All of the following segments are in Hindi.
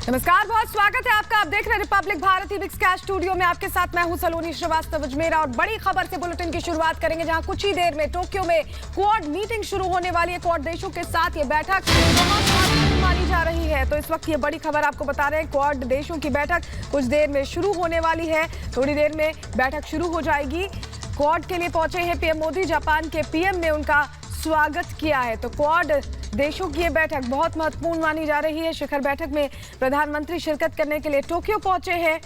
नमस्कार, बहुत स्वागत है आपका। आप देख रहे हैं Republic Bharati big sky studio में। आपके साथ मैं हूं सलोनी श्रीवास्तव अजमेरा और बड़ी खबर से बुलेटिन की शुरुआत करेंगे, जहां कुछ ही देर में टोक्यो में क्वाड मीटिंग शुरू होने वाली है। क्वाड देशों के साथ ये बैठक बहुत महत्वपूर्ण मानी जा रही है। तो इस वक्त ये बड़ी खबर आपको बता रहे हैं, क्वाड देशों की बैठक कुछ देर में शुरू होने वाली है। थोड़ी देर में बैठक शुरू हो जाएगी। क्वाड के लिए पहुंचे हैं पीएम मोदी। जापान के पीएम ने उनका स्वागत किया है। तो क्वाड देशों की ये बैठक बहुत महत्वपूर्ण मानी जा रही है। शिखर बैठक में प्रधानमंत्री शिरकत करने के लिए टोक्यो पहुंचे हैं।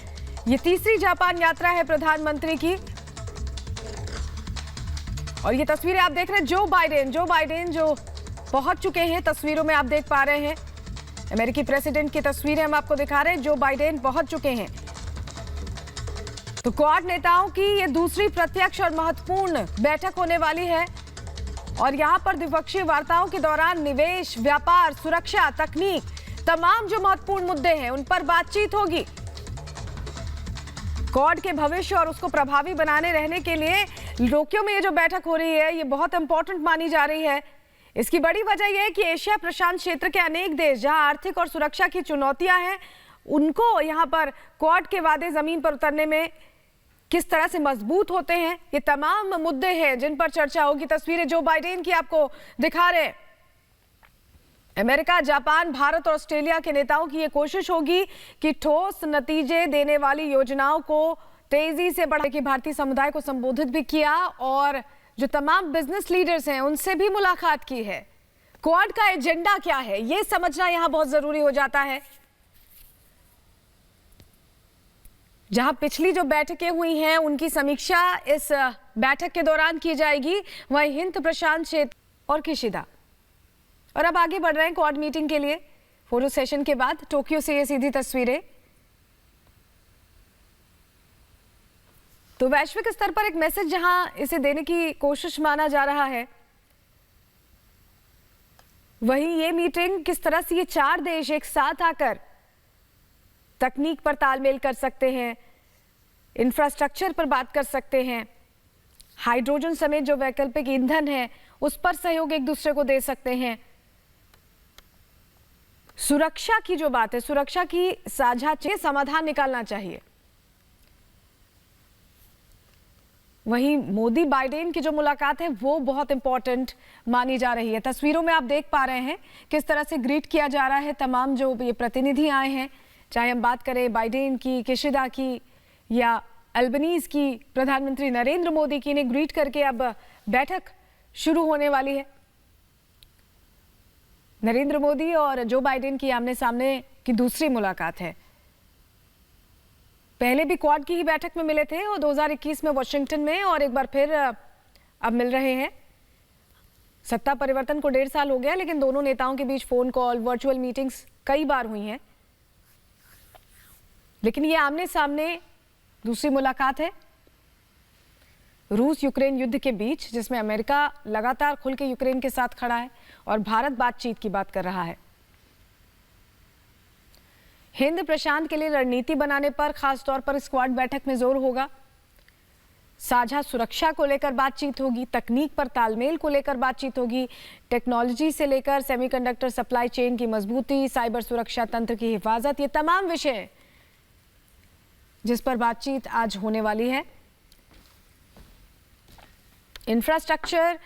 ये तीसरी जापान यात्रा है प्रधानमंत्री की। और ये तस्वीरें आप देख रहे हैं, जो बाइडेन जो पहुंच चुके हैं। तस्वीरों में आप देख पा रहे हैं अमेरिकी प्रेसिडेंट की तस्वीरें हम आपको दिखा रहे हैं। जो बाइडेन पहुंच चुके हैं। तो क्वाड नेताओं की ये दूसरी प्रत्यक्ष और महत्वपूर्ण बैठक होने वाली है। और यहां पर द्विपक्षीय वार्ताओं के दौरान निवेश, व्यापार, सुरक्षा, तकनीक, तमाम जो महत्वपूर्ण मुद्दे हैं उन पर बातचीत होगी। क्वाड के भविष्य और उसको प्रभावी बनाने रहने के लिए टोक्यो में ये जो बैठक हो रही है, ये बहुत इंपॉर्टेंट मानी जा रही है। इसकी बड़ी वजह यह है कि एशिया प्रशांत क्षेत्र के अनेक देश जहां आर्थिक और सुरक्षा की चुनौतियां हैं, उनको यहां पर क्वाड के वादे जमीन पर उतरने में किस तरह से मजबूत होते हैं, ये तमाम मुद्दे हैं जिन पर चर्चा होगी। तस्वीरें जो बाइडेन की आपको दिखा रहे हैं। अमेरिका, जापान, भारत और ऑस्ट्रेलिया के नेताओं की ये कोशिश होगी कि ठोस नतीजे देने वाली योजनाओं को तेजी से बढ़ाने की भारतीय समुदाय को संबोधित भी किया और जो तमाम बिजनेस लीडर्स हैं उनसे भी मुलाकात की है। क्वाड का एजेंडा क्या है, ये समझना यहां बहुत जरूरी हो जाता है। जहां पिछली जो बैठकें हुई हैं उनकी समीक्षा इस बैठक के दौरान की जाएगी। वहीं हिंद प्रशांत क्षेत्र और किशिदा। और अब आगे बढ़ रहे हैं क्वाड मीटिंग के लिए। फोटो सेशन के बाद टोक्यो से ये सीधी तस्वीरें। तो वैश्विक स्तर पर एक मैसेज जहां इसे देने की कोशिश माना जा रहा है, वहीं ये मीटिंग किस तरह से ये चार देश एक साथ आकर तकनीक पर तालमेल कर सकते हैं, इंफ्रास्ट्रक्चर पर बात कर सकते हैं, हाइड्रोजन समेत जो वैकल्पिक ईंधन है उस पर सहयोग एक दूसरे को दे सकते हैं। सुरक्षा की जो बात है, सुरक्षा की साझा समाधान निकालना चाहिए। वहीं मोदी बाइडेन की जो मुलाकात है वो बहुत इंपॉर्टेंट मानी जा रही है। तस्वीरों में आप देख पा रहे हैं किस तरह से ग्रीट किया जा रहा है। तमाम जो ये प्रतिनिधि आए हैं, चाहे हम बात करें बाइडेन की, किशिदा की या अल्बनीज की, प्रधानमंत्री नरेंद्र मोदी की, इन्हें ग्रीट करके अब बैठक शुरू होने वाली है। नरेंद्र मोदी और जो बाइडेन की आमने सामने की दूसरी मुलाकात है। पहले भी क्वाड की ही बैठक में मिले थे और 2021 में वॉशिंगटन में, और एक बार फिर अब मिल रहे हैं। सत्ता परिवर्तन को 1.5 साल हो गया, लेकिन दोनों नेताओं के बीच फोन कॉल, वर्चुअल मीटिंग्स कई बार हुई हैं। लेकिन ये आमने सामने दूसरी मुलाकात है रूस यूक्रेन युद्ध के बीच, जिसमें अमेरिका लगातार खुल के यूक्रेन के साथ खड़ा है और भारत बातचीत की बात कर रहा है। हिंद प्रशांत के लिए रणनीति बनाने पर खासतौर पर इस क्वाड बैठक में जोर होगा। साझा सुरक्षा को लेकर बातचीत होगी, तकनीक पर तालमेल को लेकर बातचीत होगी, टेक्नोलॉजी से लेकर सेमीकंडक्टर सप्लाई चेन की मजबूती, साइबर सुरक्षा तंत्र की हिफाजत, ये तमाम विषय जिस पर बातचीत आज होने वाली है। इंफ्रास्ट्रक्चर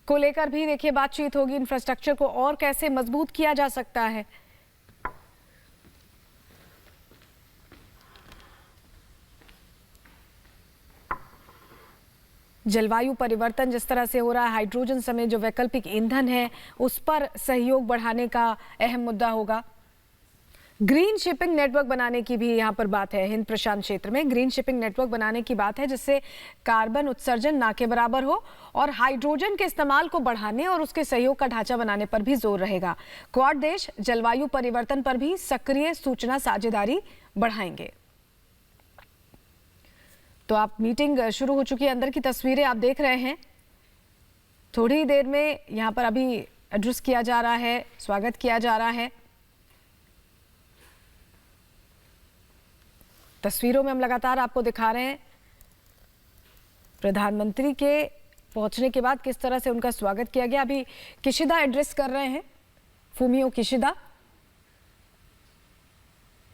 को लेकर भी देखिए बातचीत होगी। इंफ्रास्ट्रक्चर को और कैसे मजबूत किया जा सकता है, जलवायु परिवर्तन जिस तरह से हो रहा है, हाइड्रोजन समेत जो वैकल्पिक ईंधन है उस पर सहयोग बढ़ाने का अहम मुद्दा होगा। ग्रीन शिपिंग नेटवर्क बनाने की भी यहाँ पर बात है। हिंद प्रशांत क्षेत्र में ग्रीन शिपिंग नेटवर्क बनाने की बात है, जिससे कार्बन उत्सर्जन ना के बराबर हो, और हाइड्रोजन के इस्तेमाल को बढ़ाने और उसके सहयोग का ढांचा बनाने पर भी जोर रहेगा। क्वाड देश जलवायु परिवर्तन पर भी सक्रिय सूचना साझेदारी बढ़ाएंगे। तो आप मीटिंग शुरू हो चुकी है, अंदर की तस्वीरें आप देख रहे हैं। थोड़ी देर में यहाँ पर अभी एड्रेस किया जा रहा है, स्वागत किया जा रहा है। तस्वीरों में हम लगातार आपको दिखा रहे हैं प्रधानमंत्री के पहुंचने के बाद किस तरह से उनका स्वागत किया गया। अभी किशिदा एड्रेस कर रहे हैं, फूमियो किशिदा।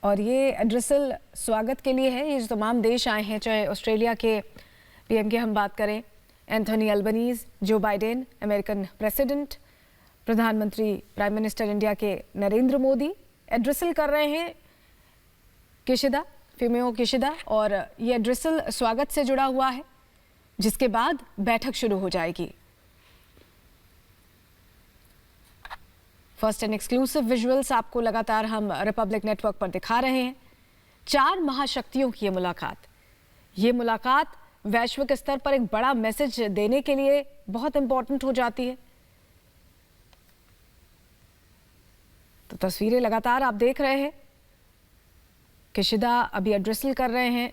और ये एड्रेसल स्वागत के लिए है। ये जो तमाम देश आए हैं, चाहे ऑस्ट्रेलिया के पीएम की हम बात करें, Anthony Albanese, Joe Biden American president, प्रधानमंत्री प्राइम मिनिस्टर इंडिया के नरेंद्र मोदी एड्रेसल कर रहे हैं किशिदा, फुमियो किशिदा, और ये एड्रेसल स्वागत से जुड़ा हुआ है, जिसके बाद बैठक शुरू हो जाएगी। फर्स्ट एंड एक्सक्लूसिव विजुअल्स आपको लगातार हम रिपब्लिक नेटवर्क पर दिखा रहे हैं। 4 महाशक्तियों की ये मुलाकात वैश्विक स्तर पर एक बड़ा मैसेज देने के लिए बहुत इंपॉर्टेंट हो जाती है। तो तस्वीरें लगातार आप देख रहे हैं, किशिदा अभी एड्रेसल कर रहे हैं।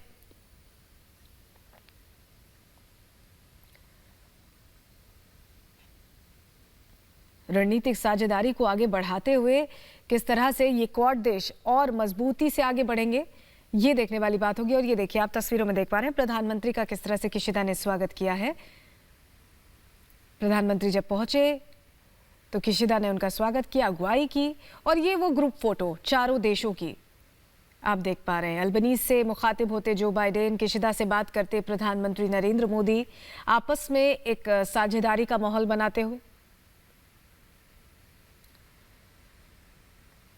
रणनीतिक साझेदारी को आगे बढ़ाते हुए किस तरह से ये क्वाड देश और मजबूती से आगे बढ़ेंगे, ये देखने वाली बात होगी। और ये देखिए, आप तस्वीरों में देख पा रहे हैं प्रधानमंत्री का किस तरह से किशिदा ने स्वागत किया है। प्रधानमंत्री जब पहुंचे तो किशिदा ने उनका स्वागत किया, अगुवाई की, और ये वो ग्रुप फोटो 4 देशों की आप देख पा रहे हैं। अल्बनीज से मुखातिब होते जो बाइडेन, किशिदा से बात करते प्रधानमंत्री नरेंद्र मोदी, आपस में एक साझेदारी का माहौल बनाते हुए।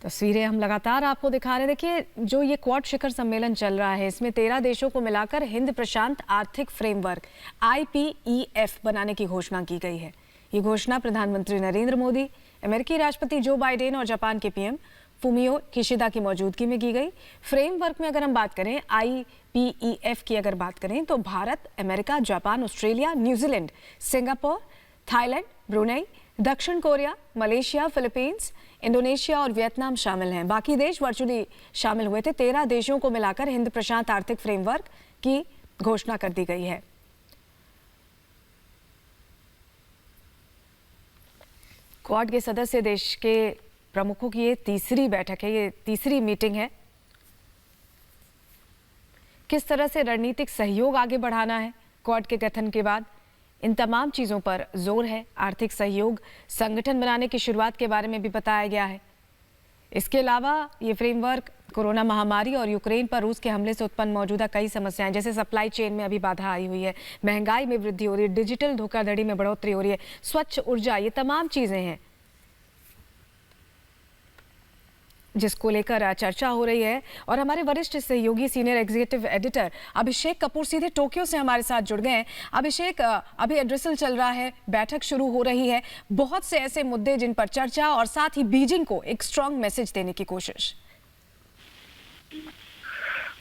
तस्वीरें हम लगातार आपको दिखा रहे हैं। देखिए, जो ये क्वाड शिखर सम्मेलन चल रहा है, इसमें 13 देशों को मिलाकर हिंद प्रशांत आर्थिक फ्रेमवर्क IPEF बनाने की घोषणा की गई है। ये घोषणा प्रधानमंत्री नरेंद्र मोदी, अमेरिकी राष्ट्रपति जो बाइडेन और जापान के पीएम फुमियो किशिदा की मौजूदगी में की गई। फ्रेमवर्क में अगर हम बात करें, IPEF की अगर बात करें, तो Bharat, America, Japan, Australia, New Zealand, Singapore, Thailand, Brunei, दक्षिण कोरिया, मलेशिया, फिलीपींस, इंडोनेशिया और वियतनाम शामिल हैं। बाकी देश वर्चुअली शामिल हुए थे। 13 देशों को मिलाकर हिंद प्रशांत आर्थिक फ्रेमवर्क की घोषणा कर दी गई है। क्वाड के सदस्य देश के प्रमुखों की ये तीसरी बैठक है, ये तीसरी मीटिंग है। किस तरह से रणनीतिक सहयोग आगे बढ़ाना है क्वाड के गठन के बाद, इन तमाम चीज़ों पर जोर है। आर्थिक सहयोग संगठन बनाने की शुरुआत के बारे में भी बताया गया है। इसके अलावा ये फ्रेमवर्क कोरोना महामारी और यूक्रेन पर रूस के हमले से उत्पन्न मौजूदा कई समस्याएं, जैसे सप्लाई चेन में अभी बाधा आई हुई है, महंगाई में वृद्धि हो रही है, डिजिटल धोखाधड़ी में बढ़ोतरी हो रही है, स्वच्छ ऊर्जा, ये तमाम चीज़ें हैं जिसको लेकर चर्चा हो रही है। और हमारे वरिष्ठ सहयोगी senior executive editor Abhishek Kapoor सीधे टोक्यो से हमारे साथ जुड़ गए हैं। अभिषेक, अभी एड्रेसल चल रहा है, बैठक शुरू हो रही है, बहुत से ऐसे मुद्दे जिन पर चर्चा और साथ ही बीजिंग को एक स्ट्रांग मैसेज देने की कोशिश।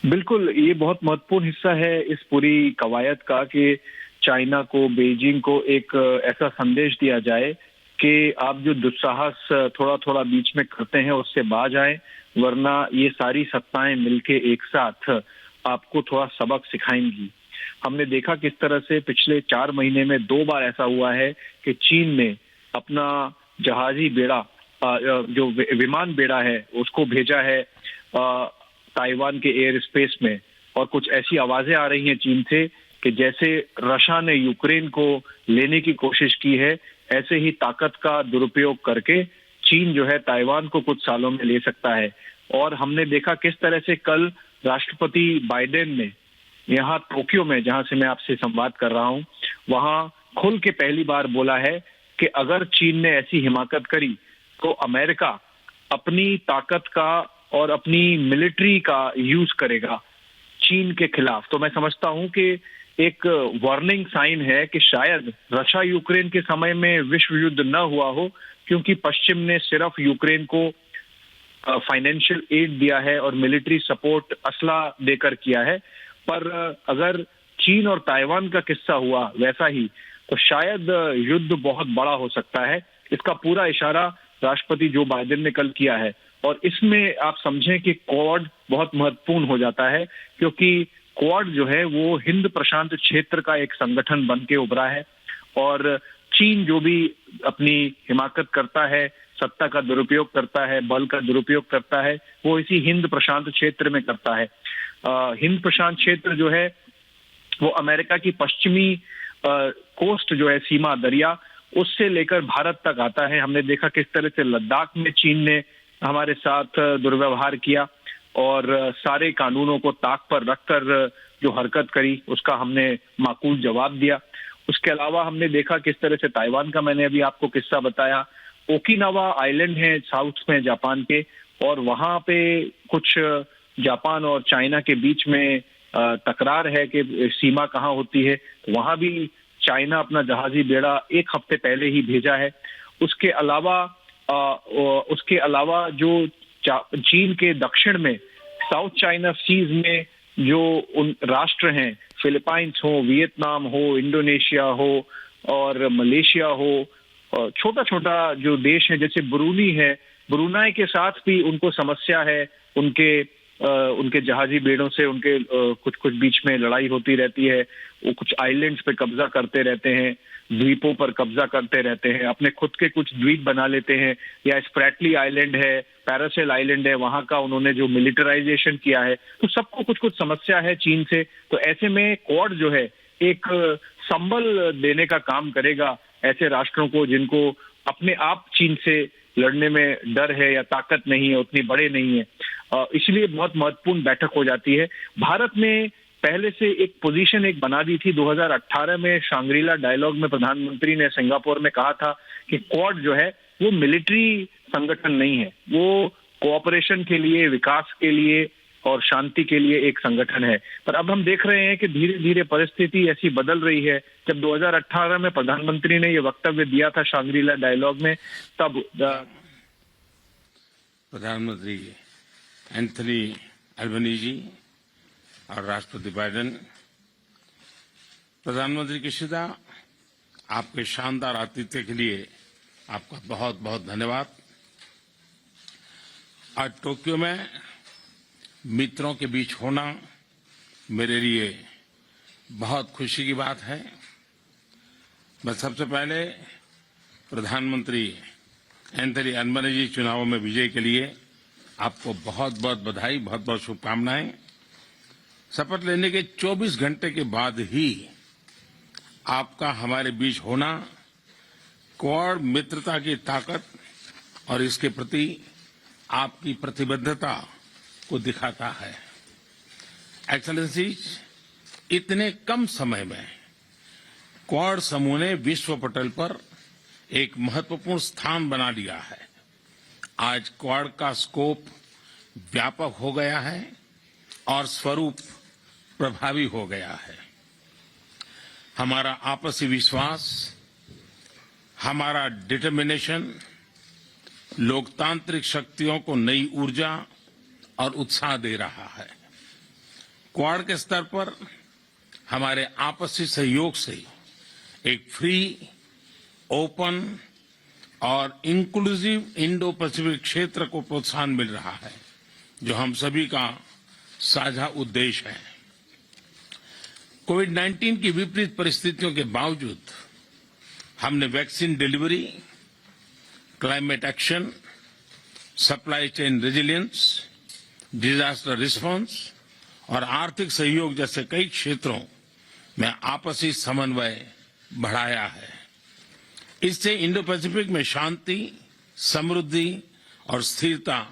बिल्कुल, ये बहुत महत्वपूर्ण हिस्सा है इस पूरी कवायद का कि चाइना को, बीजिंग को एक ऐसा संदेश दिया जाए कि आप जो दुस्साहस थोड़ा थोड़ा बीच में करते हैं उससे बाज आए, वरना ये सारी सत्ताएं मिलके एक साथ आपको थोड़ा सबक सिखाएंगी। हमने देखा किस तरह से पिछले 4 महीने में 2 बार ऐसा हुआ है कि चीन ने अपना जहाजी बेड़ा, जो विमान बेड़ा है, उसको भेजा है ताइवान के एयर स्पेस में। और कुछ ऐसी आवाजें आ रही हैं चीन से कि जैसे रशिया ने यूक्रेन को लेने की कोशिश की है, ऐसे ही ताकत का दुरुपयोग करके चीन जो है ताइवान को कुछ सालों में ले सकता है। और हमने देखा किस तरह से कल राष्ट्रपति बाइडेन ने यहाँ टोक्यो में, जहां से मैं आपसे संवाद कर रहा हूं, वहां खुल के पहली बार बोला है कि अगर चीन ने ऐसी हिमाकत करी तो अमेरिका अपनी ताकत का और अपनी मिलिट्री का यूज करेगा चीन के खिलाफ। तो मैं समझता हूं कि एक वार्निंग साइन है कि शायद रशिया यूक्रेन के समय में विश्व युद्ध न हुआ हो, क्योंकि पश्चिम ने सिर्फ यूक्रेन को फाइनेंशियल एड दिया है और मिलिट्री सपोर्ट असला देकर किया है। पर अगर चीन और ताइवान का किस्सा हुआ वैसा ही, तो शायद युद्ध बहुत बड़ा हो सकता है। इसका पूरा इशारा राष्ट्रपति जो बाइडेन ने कल किया है। और इसमें आप समझें कि क्वाड बहुत महत्वपूर्ण हो जाता है, क्योंकि क्वाड जो है वो हिंद प्रशांत क्षेत्र का एक संगठन बन के उभरा है। और चीन जो भी अपनी हिमाकत करता है, सत्ता का दुरुपयोग करता है, बल का दुरुपयोग करता है, वो इसी हिंद प्रशांत क्षेत्र में करता है। हिंद प्रशांत क्षेत्र जो है वो अमेरिका की पश्चिमी कोस्ट जो है, सीमा दरिया, उससे लेकर भारत तक आता है। हमने देखा किस तरह से लद्दाख में चीन ने हमारे साथ दुर्व्यवहार किया। और सारे कानूनों को ताक पर रखकर जो हरकत करी उसका हमने माकूल जवाब दिया। उसके अलावा हमने देखा किस तरह से ताइवान का मैंने अभी आपको किस्सा बताया। ओकिनावा आइलैंड है साउथ में जापान के, और वहां पे कुछ जापान और चाइना के बीच में तकरार है कि सीमा कहाँ होती है। वहां भी चाइना अपना जहाजी बेड़ा एक हफ्ते पहले ही भेजा है। उसके अलावा जो चीन के दक्षिण में साउथ चाइना सीज में जो उन राष्ट्र हैं, फिलीपाइंस हो, वियतनाम हो, इंडोनेशिया हो और मलेशिया हो, छोटा छोटा जो देश है जैसे ब्रूनी है, ब्रुनाई के साथ भी उनको समस्या है। उनके जहाजी बेड़ों से उनके कुछ कुछ बीच में लड़ाई होती रहती है। वो कुछ आइलैंड्स पे कब्जा करते रहते हैं, द्वीपों पर कब्जा करते रहते हैं, अपने खुद के कुछ द्वीप बना लेते हैं। या स्प्रैटली आइलैंड है, पैरासेल आइलैंड है, वहां का उन्होंने जो मिलिटराइजेशन किया है, तो सबको कुछ कुछ समस्या है चीन से। तो ऐसे में क्वाड जो है एक संबल देने का काम करेगा ऐसे राष्ट्रों को जिनको अपने आप चीन से लड़ने में डर है या ताकत नहीं है, उतनी बड़े नहीं है। इसलिए बहुत महत्वपूर्ण बैठक हो जाती है। भारत ने पहले से एक पोजीशन बना दी थी 2018 में शांग्रीला डायलॉग में। प्रधानमंत्री ने सिंगापुर में कहा था कि क्वाड जो है वो मिलिट्री संगठन नहीं है, वो कोऑपरेशन के लिए, विकास के लिए और शांति के लिए एक संगठन है। पर अब हम देख रहे हैं कि धीरे धीरे परिस्थिति ऐसी बदल रही है। जब 2018 में प्रधानमंत्री ने ये वक्तव्य दिया था शांग्रीला डायलॉग में, तब प्रधानमंत्री एंथनी अल्बनीजी और राष्ट्रपति बाइडेन, प्रधानमंत्री किशिदा, आपके शानदार आतिथ्य के लिए आपका बहुत बहुत धन्यवाद। आज टोक्यो में मित्रों के बीच होना मेरे लिए बहुत खुशी की बात है। मैं सबसे पहले प्रधानमंत्री एंथनी अल्बनीजी चुनावों में विजय के लिए आपको बहुत बहुत बधाई, बहुत बहुत शुभकामनाएं। शपथ लेने के 24 घंटे के बाद ही आपका हमारे बीच होना क्वाड मित्रता की ताकत और इसके प्रति आपकी प्रतिबद्धता को दिखाता है। एक्सेलेंसीज, इतने कम समय में क्वाड समूह ने विश्व पटल पर एक महत्वपूर्ण स्थान बना लिया है। आज क्वाड का स्कोप व्यापक हो गया है और स्वरूप प्रभावी हो गया है। हमारा आपसी विश्वास, हमारा डिटर्मिनेशन लोकतांत्रिक शक्तियों को नई ऊर्जा और उत्साह दे रहा है। क्वाड के स्तर पर हमारे आपसी सहयोग से एक फ्री, ओपन और इंक्लूसिव इंडो पैसिफिक क्षेत्र को प्रोत्साहन मिल रहा है, जो हम सभी का साझा उद्देश्य है। कोविड-19 की विपरीत परिस्थितियों के बावजूद हमने vaccine delivery, climate action, supply chain resilience, disaster response और आर्थिक सहयोग जैसे कई क्षेत्रों में आपसी समन्वय बढ़ाया है। इससे इंडो पैसिफिक में शांति, समृद्धि और स्थिरता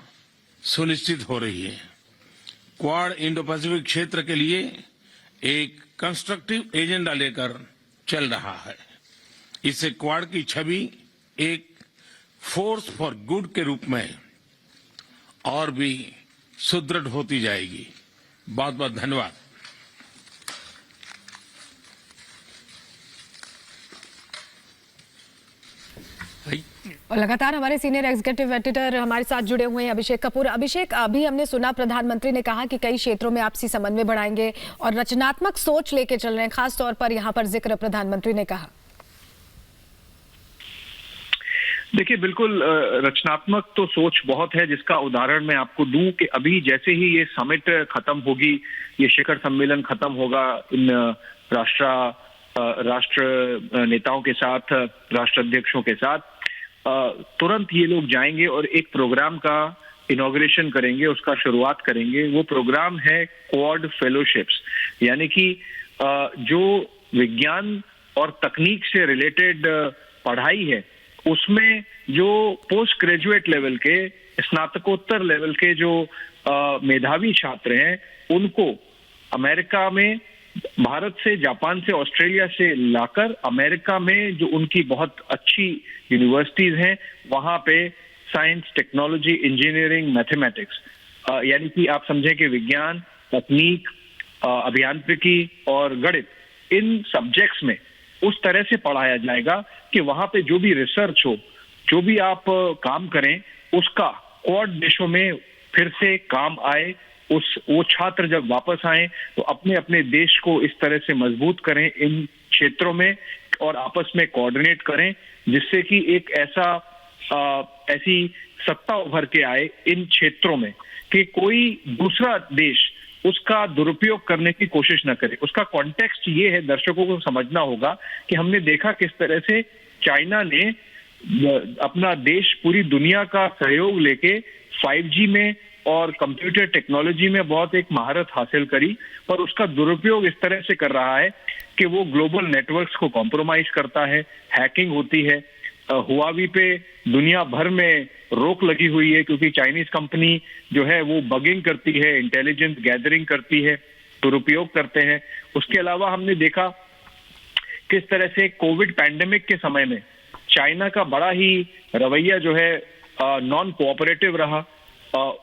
सुनिश्चित हो रही है। क्वाड इंडो पैसिफिक क्षेत्र के लिए एक कंस्ट्रक्टिव एजेंडा लेकर चल रहा है। इससे क्वाड की छवि एक फोर्स फॉर गुड के रूप में और भी सुदृढ़ होती जाएगी। बहुत बहुत धन्यवाद। और लगातार हमारे सीनियर एग्जीक्यूटिव एडिटर हमारे साथ जुड़े हुए हैं अभिषेक कपूर। अभिषेक, अभी हमने सुना प्रधानमंत्री ने कहा कि कई क्षेत्रों में आपसी समन्वय बढ़ाएंगे और रचनात्मक सोच लेके चल रहे हैं, खास तौर पर यहाँ पर जिक्र प्रधानमंत्री ने कहा। देखिए, बिल्कुल रचनात्मक तो सोच बहुत है, जिसका उदाहरण मैं आपको दूं कि अभी जैसे ही ये समिट खत्म होगी, ये शिखर सम्मेलन खत्म होगा इन राष्ट्र नेताओं के साथ, राष्ट्र अध्यक्षों के साथ, तुरंत ये लोग जाएंगे और एक प्रोग्राम का इनॉग्रेशन करेंगे, उसका शुरुआत करेंगे। वो प्रोग्राम है क्वाड फेलोशिप्स, यानी कि जो विज्ञान और तकनीक से रिलेटेड पढ़ाई है, उसमें जो पोस्ट ग्रेजुएट लेवल के स्नातकोत्तर लेवल के जो मेधावी छात्र हैं उनको अमेरिका में, भारत से, जापान से, ऑस्ट्रेलिया से लाकर अमेरिका में जो उनकी बहुत अच्छी यूनिवर्सिटीज हैं वहां पे साइंस, टेक्नोलॉजी, इंजीनियरिंग, मैथमेटिक्स, यानी कि आप समझें कि विज्ञान, तकनीक, अभियांत्रिकी और गणित, इन सब्जेक्ट्स में उस तरह से पढ़ाया जाएगा कि वहां पे जो भी रिसर्च हो, जो भी आप काम करें, उसका क्वाड देशों में फिर से काम आए। वो छात्र जब वापस आए तो अपने अपने देश को इस तरह से मजबूत करें इन क्षेत्रों में और आपस में कोऑर्डिनेट करें, जिससे कि एक ऐसी सत्ता उभर के आए इन क्षेत्रों में कि कोई दूसरा देश उसका दुरुपयोग करने की कोशिश न करे। उसका कॉन्टेक्स्ट ये है, दर्शकों को समझना होगा कि हमने देखा किस तरह से चाइना ने अपना देश पूरी दुनिया का सहयोग लेके 5G में और कंप्यूटर टेक्नोलॉजी में बहुत एक महारत हासिल करी, पर उसका दुरुपयोग इस तरह से कर रहा है कि वो ग्लोबल नेटवर्क्स को कॉम्प्रोमाइज करता है, हैकिंग होती है। हुआवी पे दुनिया भर में रोक लगी हुई है क्योंकि चाइनीज कंपनी जो है वो बगिंग करती है, इंटेलिजेंस गैदरिंग करती है, दुरुपयोग करते हैं। उसके अलावा हमने देखा किस तरह से कोविड पैंडेमिक के समय में चाइना का बड़ा ही रवैया जो है नॉन कोऑपरेटिव रहा,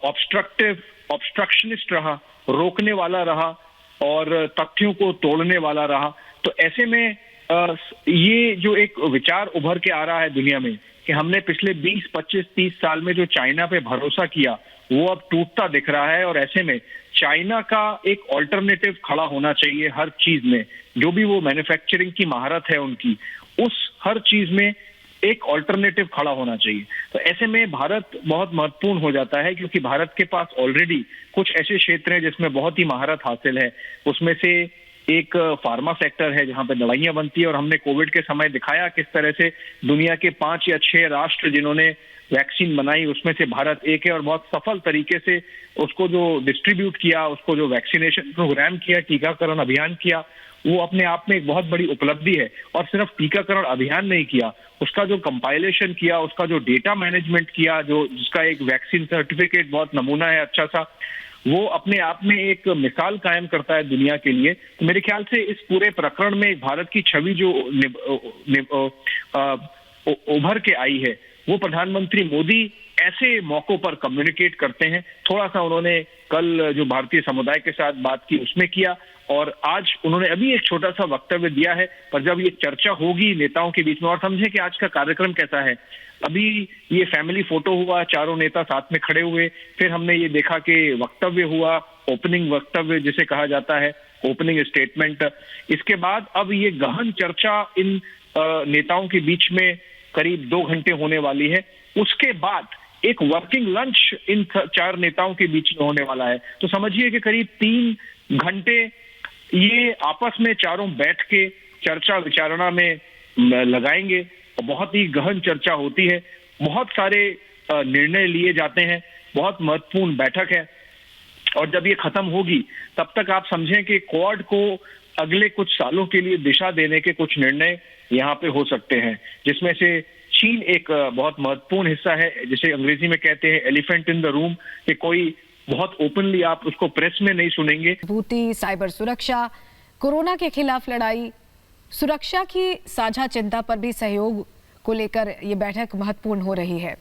ऑब्स्ट्रक्शनिस्ट रहा, रोकने वाला रहा और तथ्यों को तोड़ने वाला रहा। तो ऐसे में ये जो एक विचार उभर के आ रहा है दुनिया में कि हमने पिछले 20, 25, 30 साल में जो चाइना पे भरोसा किया वो अब टूटता दिख रहा है, और ऐसे में चाइना का एक ऑल्टरनेटिव खड़ा होना चाहिए हर चीज में। जो भी वो मैन्युफैक्चरिंग की महारत है उनकी, उस हर चीज में एक ऑल्टरनेटिव खड़ा होना चाहिए। तो ऐसे में भारत बहुत महत्वपूर्ण हो जाता है क्योंकि भारत के पास ऑलरेडी कुछ ऐसे क्षेत्र हैं जिसमें बहुत ही महारत हासिल है। उसमें से एक फार्मा सेक्टर है जहां पे दवाइयां बनती है, और हमने कोविड के समय दिखाया किस तरह से दुनिया के 5 या 6 राष्ट्र जिन्होंने वैक्सीन बनाई उसमें से भारत एक है, और बहुत सफल तरीके से उसको जो डिस्ट्रीब्यूट किया, उसको जो वैक्सीनेशन प्रोग्राम किया, टीकाकरण अभियान किया, वो अपने आप में एक बहुत बड़ी उपलब्धि है। और सिर्फ टीकाकरण अभियान नहीं किया, उसका जो कंपाइलेशन किया, उसका जो डेटा मैनेजमेंट किया, जो जिसका एक वैक्सीन सर्टिफिकेट बहुत नमूना है अच्छा सा, वो अपने आप में एक मिसाल कायम करता है दुनिया के लिए। तो मेरे ख्याल से इस पूरे प्रकरण में भारत की छवि जो उभर के आई है वो प्रधानमंत्री मोदी ऐसे मौकों पर कम्युनिकेट करते हैं। थोड़ा सा उन्होंने कल जो भारतीय समुदाय के साथ बात की उसमें किया, और आज उन्होंने अभी एक छोटा सा वक्तव्य दिया है, पर जब ये चर्चा होगी नेताओं के बीच में, और समझे कि आज का कार्यक्रम कैसा है, अभी ये फैमिली फोटो हुआ, चारों नेता साथ में खड़े हुए, फिर हमने ये देखा कि वक्तव्य हुआ, ओपनिंग वक्तव्य जिसे कहा जाता है, ओपनिंग स्टेटमेंट। इसके बाद अब ये गहन चर्चा इन नेताओं के बीच में करीब 2 घंटे होने वाली है। उसके बाद एक वर्किंग लंच इन 4 नेताओं के बीच में होने वाला है। तो समझिए कि करीब 3 घंटे ये आपस में चारों बैठ के चर्चा विचारणा में लगाएंगे, और बहुत ही गहन चर्चा होती है, बहुत सारे निर्णय लिए जाते हैं, बहुत महत्वपूर्ण बैठक है। और जब ये खत्म होगी तब तक आप समझें कि क्वाड को अगले कुछ सालों के लिए दिशा देने के कुछ निर्णय यहाँ पे हो सकते हैं, जिसमें से चीन एक बहुत महत्वपूर्ण हिस्सा है, जिसे अंग्रेजी में कहते हैं एलिफेंट इन द रूम, कि कोई बहुत ओपनली आप उसको प्रेस में नहीं सुनेंगे। मजबूती, साइबर सुरक्षा, कोरोना के खिलाफ लड़ाई, सुरक्षा की साझा चिंता पर भी सहयोग को लेकर ये बैठक महत्वपूर्ण हो रही है।